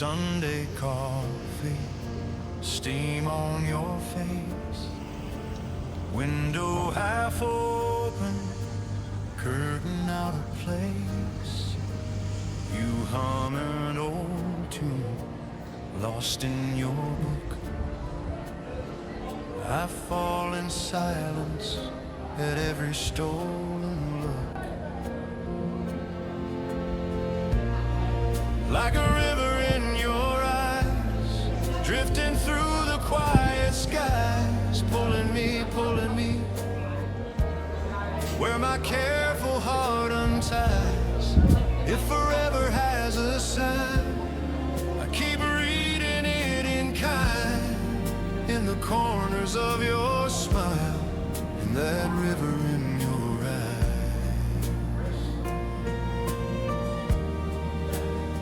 Sunday coffee, steam on your face, window half open, curtain out of place. You hum an old tune, lost in your book. I fall in silence at every stolen look. Like a river in your eyes, drifting through the quiet skies, pulling me, where my careful heart unties. If forever has a sign, I keep reading it in kind, in the corners of your smile, in that river in your eyes.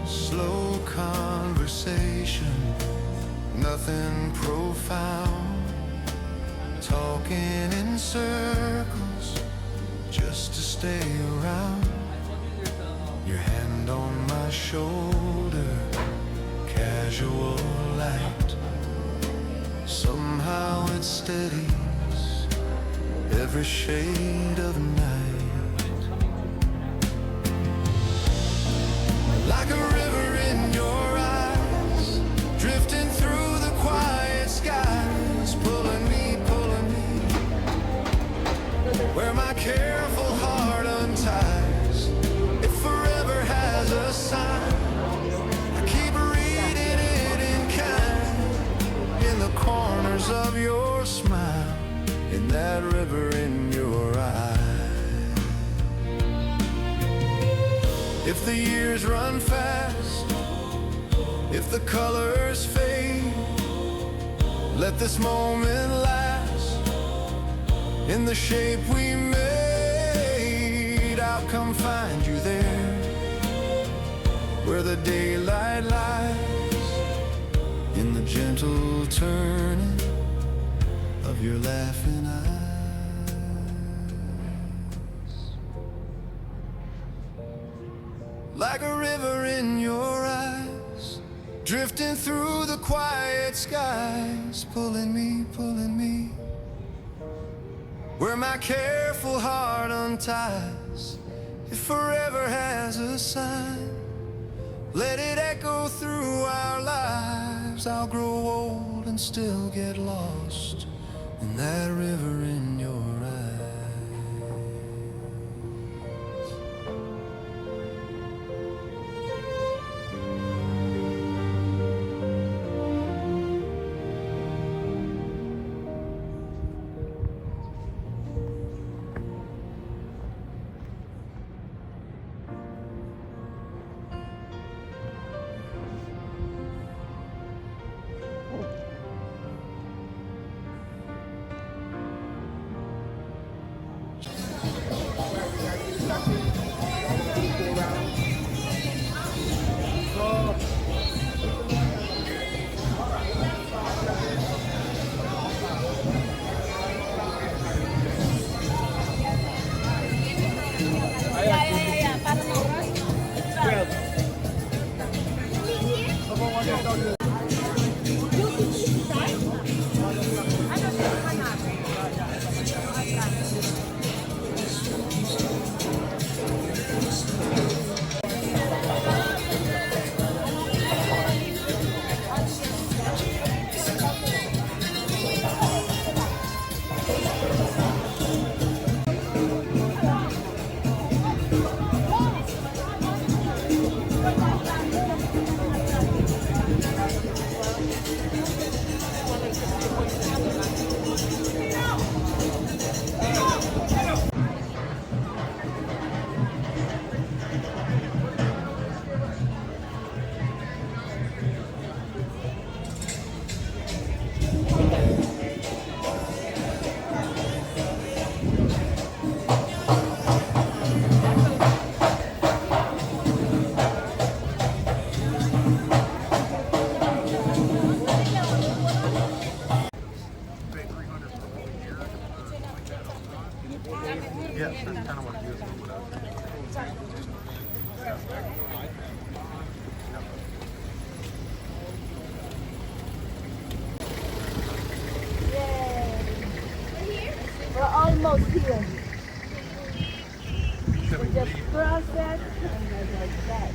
Slow conversation, nothing profound, talking in circles just to stay around. Your hand on my shoulder, casual light, somehow it steadies every shade of night. Like a river in your eyes, drifting through the quiet skies, pulling me, where my careful heart unties. If forever has a sign, I keep reading it in kind, in the corners of your smile, in that river in your eye. If the years run fast, if the colors fade, let this moment last in the shape we made. I'll come find you there, where the daylight lies, in the gentle turning of your laughing eyes. Like a river in your eyes, drifting through the quiet skies, pulling me, where my careful heart unties. If forever has a sign, let it echo through our lives. I'll grow old and still get lost in that river in your eyes. almost here. We just cross it and then like that.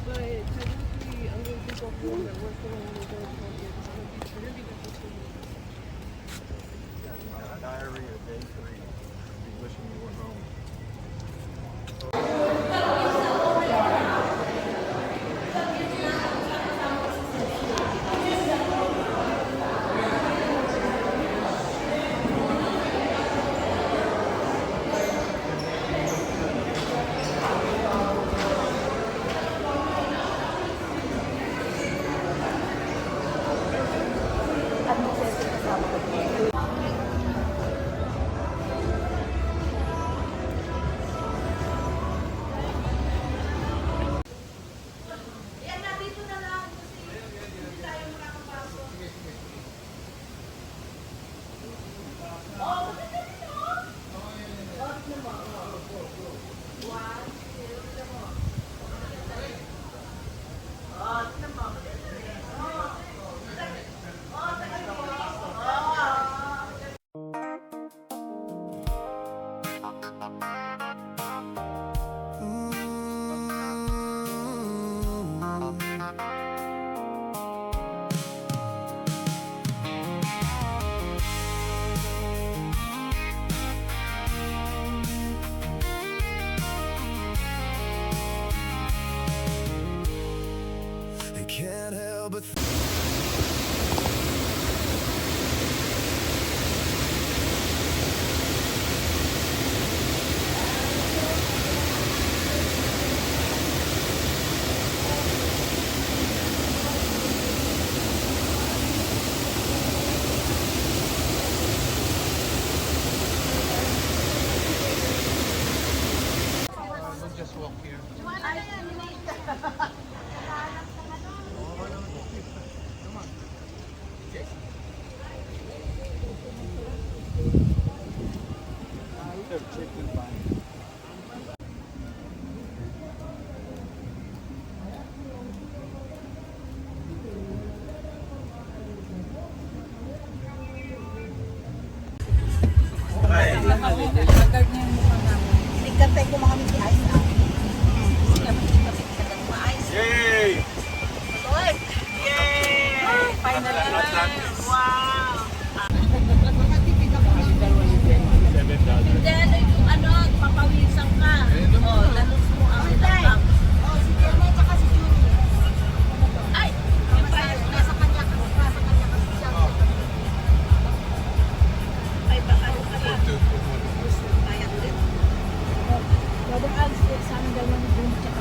But technically, I'm going to go home and work on the door. It's going to be difficult. Diarrhea day 3. Be wishing you were home. I can't help but We'll just walk here. Chicken pie. Nagkantay ko mga misi ice out. Yay! Lord! Yay! Finally! Wow! Then, ano, papawisan ka. Oh, lalos mo ang tabang. Oh, si Gemma at si Julie. Ay! Nasa kanya ka. Nasa kanya ka siya. Ay, baka ano ka lang. Kaya ulit. Brother Alex, sa amin dalawang boom tsaka.